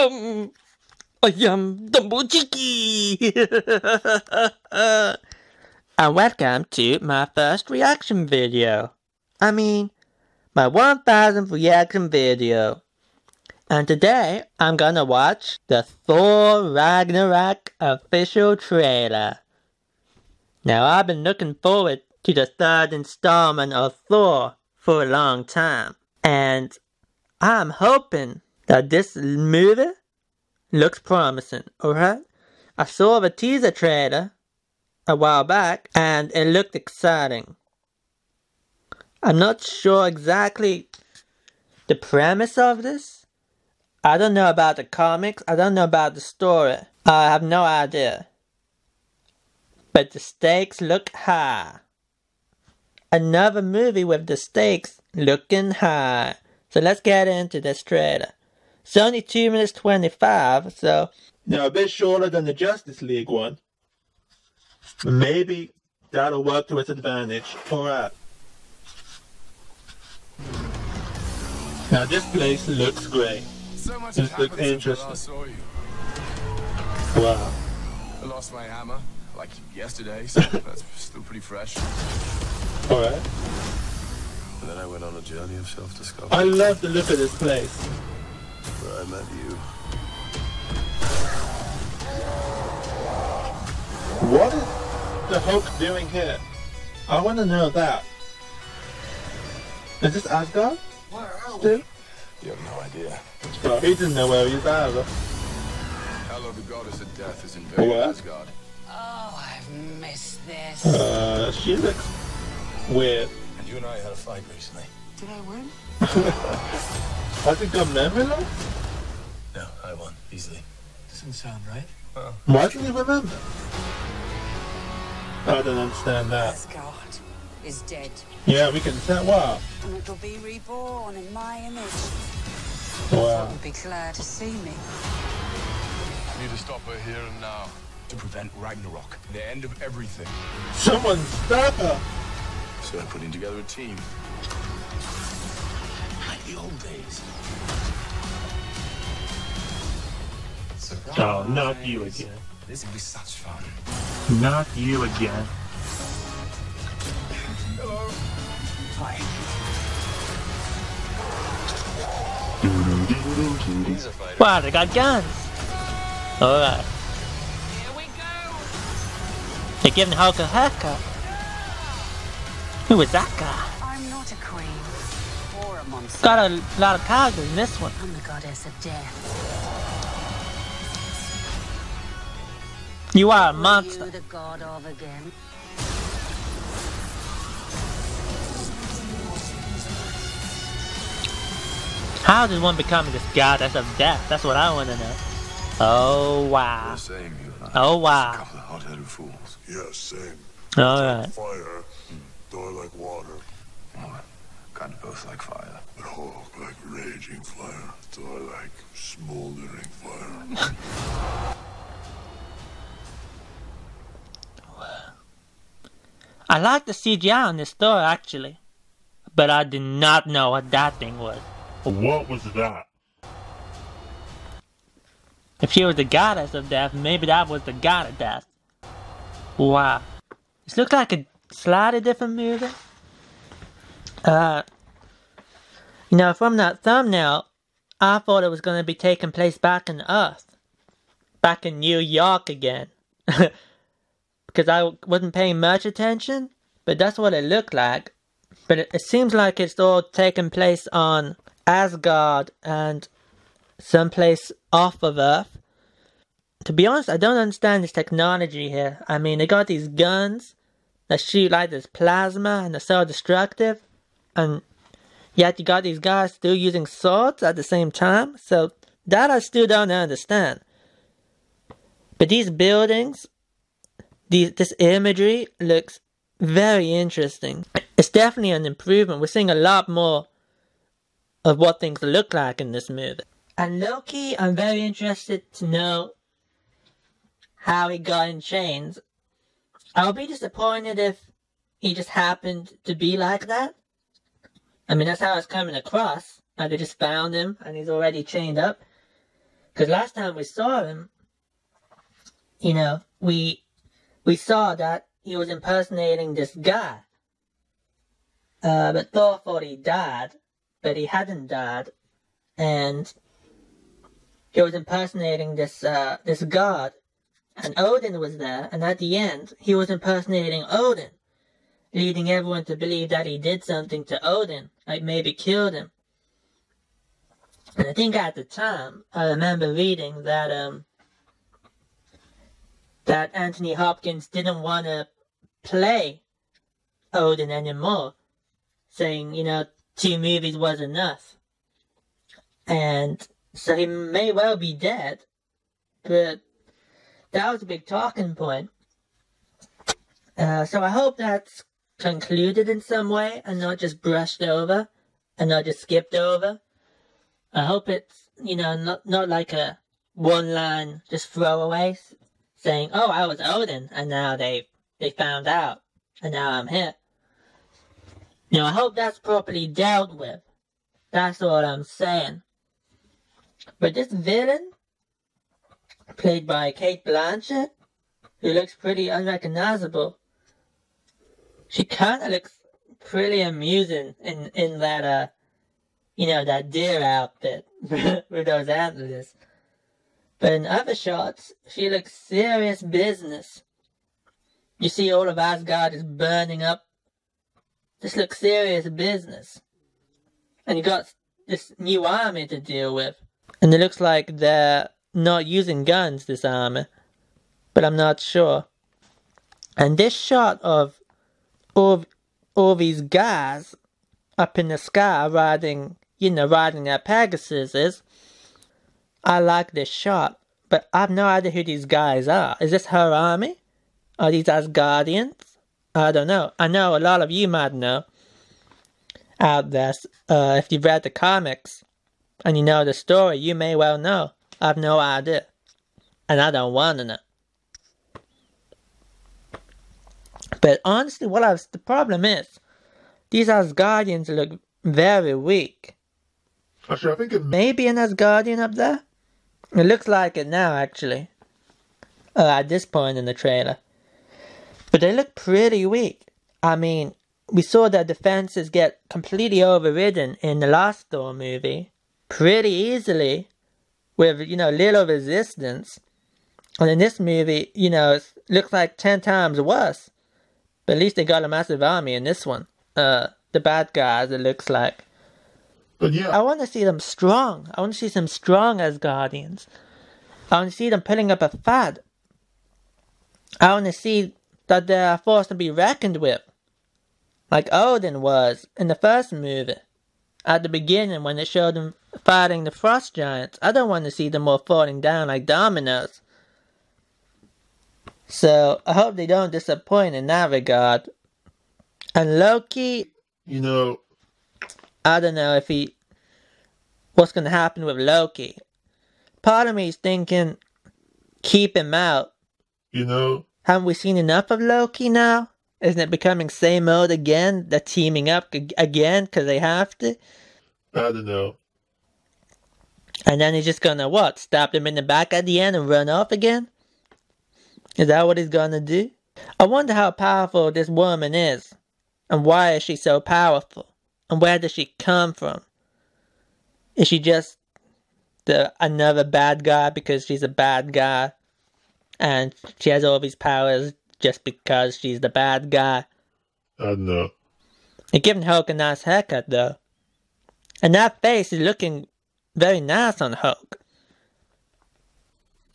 I am the Moonchin King. And welcome to my first reaction video. I mean, my 1000th reaction video. And today, I'm gonna watch the Thor Ragnarok official trailer. Now, I've been looking forward to the third installment of Thor for a long time. And I'm hoping that this movie looks promising, alright? I saw the teaser trailer a while back, and it looked exciting. I'm not sure exactly the premise of this. I don't know about the comics. I don't know about the story. I have no idea. But the stakes look high. Another movie with the stakes looking high. So let's get into this trailer. It's only 2 minutes 25, so... Now a bit shorter than the Justice League one. Maybe that'll work to its advantage. Alright. Now this place looks great. This looks interesting. Wow. I lost my hammer, like yesterday, so that's still pretty fresh. Alright. And then I went on a journey of self-discovery. I love the look of this place. Where I met you. What is the Hulk doing here? I want to know that. Is this Asgard? Still? You have no idea. Well, he didn't know where he was either. Hello, the goddess of death is invading Asgard. Oh, I've missed this. She looks weird. And you and I had a fight recently. Did I win? Has it got memory loss? No, I won, easily. Doesn't sound right. Well, why doesn't he remember? I don't understand that. Asgard is dead. Yeah, we can tell. Wow. And it'll be reborn in my image. Wow. You'll be glad to see me. I need to stop her here and now. To prevent Ragnarok, the end of everything. Someone stop her! So I'm putting together a team. Like the old days. Surprise. Oh, not you again. This will be such fun. Not you again. Hello. Hi. Wow, they got guns! Alright. Here we go. They're giving Hulk a haircut. Who is that guy? I'm not a queen or a monster. Got a lot of characters in this one. I'm the goddess of death. You are a What are monster. you the god of again? How does one become this goddess of death? That's what I want to know. Oh wow. You're saying you and I Oh a wow. couple of hot-headed fools. Yeah, same. Alright. Fire, though I like water. Well, kind of both like fire. But Hulk like raging fire, though I like smoldering fire. I like the CGI on this Thor actually. But I did not know what that thing was. What was that? If she was the goddess of death, maybe that was the god of death. Wow. This looks like a slightly different movie. You know, from that thumbnail, I thought it was going to be taking place back in Earth. Back in New York again. Because I wasn't paying much attention, but that's what it looked like. But it seems like it's all taking place on Asgard and someplace off of Earth. To be honest, I don't understand this technology here. I mean, they got these guns that shoot like this plasma and they're so destructive. And yet you got these guys still using swords at the same time. So that I still don't understand. But these buildings, this imagery looks very interesting. It's definitely an improvement. We're seeing a lot more of what things look like in this movie. And Loki, I'm very interested to know how he got in chains. I'll be disappointed if he just happened to be like that. I mean, that's how it's coming across. Like they just found him and he's already chained up. Because last time we saw him, you know, we saw that he was impersonating this guy. But Thor thought he died, but he hadn't died, and he was impersonating this god, and Odin was there, and at the end, he was impersonating Odin, leading everyone to believe that he did something to Odin, like maybe killed him. And I think at the time, I remember reading that, that Anthony Hopkins didn't want to play Odin anymore, saying, you know, 2 movies was enough. And so he may well be dead, but that was a big talking point. So I hope that's concluded in some way and not just brushed over and not just skipped over. I hope it's, you know, not like a one-line just throwaway saying, oh, I was Odin, and now they found out, and now I'm here. You know, I hope that's properly dealt with. That's what I'm saying. But this villain, played by Cate Blanchett, who looks pretty unrecognizable, she kind of looks pretty amusing in that, you know, that deer outfit with those antlers. But in other shots, she looks serious business. You see all of Asgard is burning up. This looks serious business. And you got this new army to deal with. And it looks like they're not using guns, this army. But I'm not sure. And this shot of all these guys up in the sky riding their Pegasuses, I like this shot. But I have no idea who these guys are. Is this her army? Are these Asgardians? I don't know. I know a lot of you might know out there. If you've read the comics and you know the story, you may well know. I have no idea. And I don't want to know. But honestly, the problem is, these Asgardians look very weak. Actually, I think it Maybe an Asgardian up there? It looks like it now, actually. At this point in the trailer. But they look pretty weak. I mean, we saw their defenses get completely overridden in the last Thor movie. Pretty easily. With, you know, little resistance. And in this movie, you know, it looks like 10 times worse. But at least they got a massive army in this one. The bad guys, it looks like. But yeah, I want to see them strong. I want to see some strong Asgardians. I want to see them putting up a fight. I want to see that they're a force to be reckoned with. Like Odin was in the first movie. At the beginning when it showed them fighting the frost giants. I don't want to see them all falling down like dominoes. So I hope they don't disappoint in that regard. And Loki, you know, I don't know what's going to happen with Loki. Part of me is thinking, keep him out. you know, Haven't we seen enough of Loki now? Isn't it becoming same old again? They're teaming up again because they have to? I don't know. And then he's just gonna, what, stab them in the back at the end and run off again? Is that what he's gonna do? I wonder how powerful this woman is. And why is she so powerful? And where does she come from? Is she just another bad guy because she's a bad guy? And she has all these powers just because she's the bad guy? I don't know. You're giving Hulk a nice haircut, though. And that face is looking very nice on Hulk.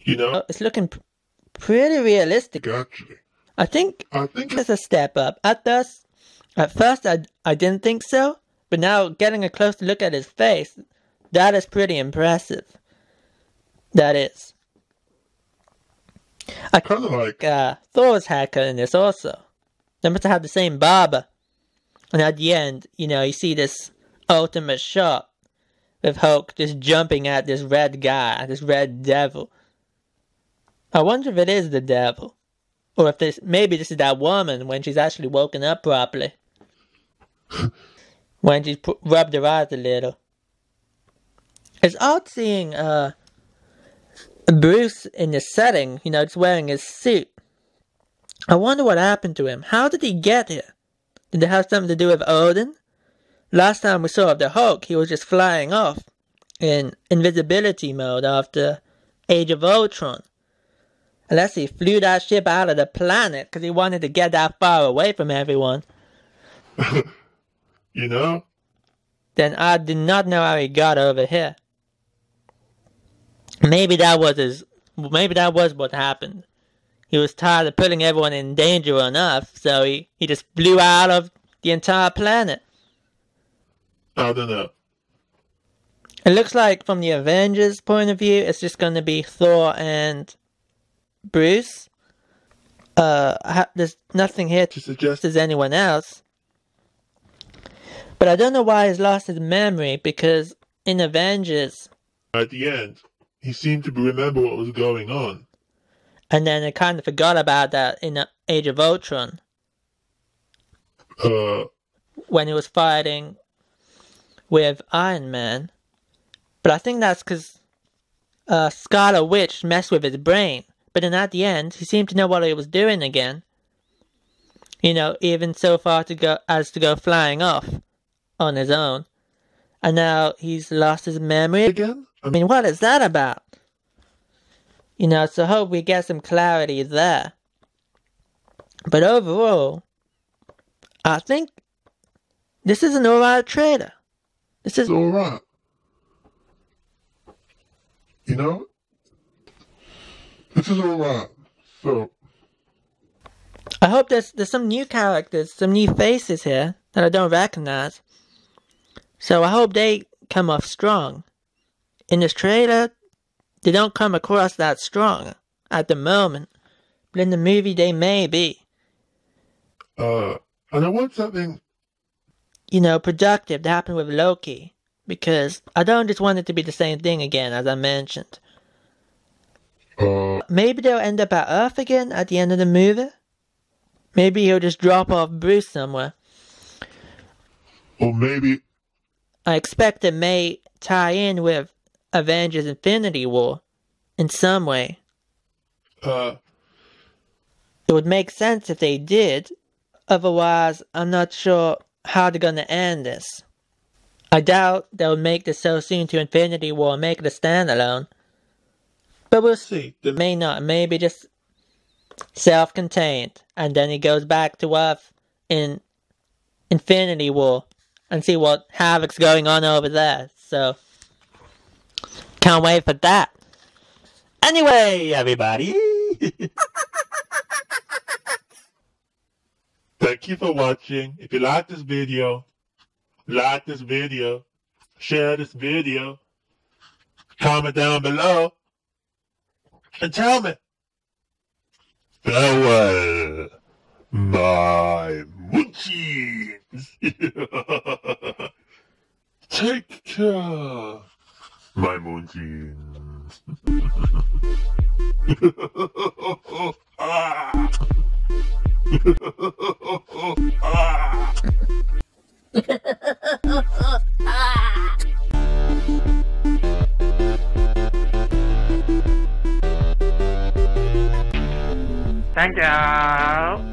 You know, It's looking pretty realistic. actually, I think it's it's a step up. At first I didn't think so, but now getting a closer look at his face, that is pretty impressive. That is. I kind of like, Thor's haircut in this also. They must have had the same barber. And at the end, you see this ultimate shot with Hulk just jumping at this red guy, this red devil. I wonder if it is the devil. Or if maybe this is that woman when she's actually woken up properly. When she's rubbed her eyes a little. It's odd seeing Bruce in this setting, just wearing his suit. I wonder what happened to him. How did he get here? Did it have something to do with Odin? Last time we saw of the Hulk, he was just flying off in invisibility mode after Age of Ultron. Unless he flew that ship out of the planet because he wanted to get that far away from everyone. Then I do not know how he got over here. Maybe that was what happened. He was tired of putting everyone in danger enough, so he just flew out of the entire planet. I don't know. It looks like from the Avengers point of view, it's just going to be Thor and Bruce. There's nothing here to suggest there's anyone else. But I don't know why he's lost his memory, because in Avengers, at the end, he seemed to remember what was going on. And then I kind of forgot about that in Age of Ultron. When he was fighting with Iron Man. But I think that's because Scarlet Witch messed with his brain. But then at the end, he seemed to know what he was doing again. Even so far to go flying off on his own. And now he's lost his memory again? I mean, what is that about? So hope we get some clarity there. But overall, I think this is an alright trailer. This is alright. This is alright. So I hope there's some new characters, some new faces here that I don't recognize. So I hope they come off strong. In this trailer, they don't come across that strong at the moment. But in the movie, they may be. And I want something, productive to happen with Loki. Because I don't just want it to be the same thing again, as I mentioned. Maybe they'll end up at Earth again at the end of the movie. Maybe he'll just drop off Bruce somewhere. Or maybe I expect it may tie in with Avengers Infinity War in some way. It would make sense if they did. Otherwise, I'm not sure how they're gonna end this. I doubt they'll make this so soon to Infinity War and make it a standalone. But we'll see. They may not. Maybe just self-contained. And then he goes back to Earth in Infinity War and see what havoc's going on over there. So, can't wait for that. Anyway, everybody. Thank you for watching. If you like this video, share this video, comment down below, and tell me. Farewell, my Moonchins. Take care, my Moonchins. Thank you.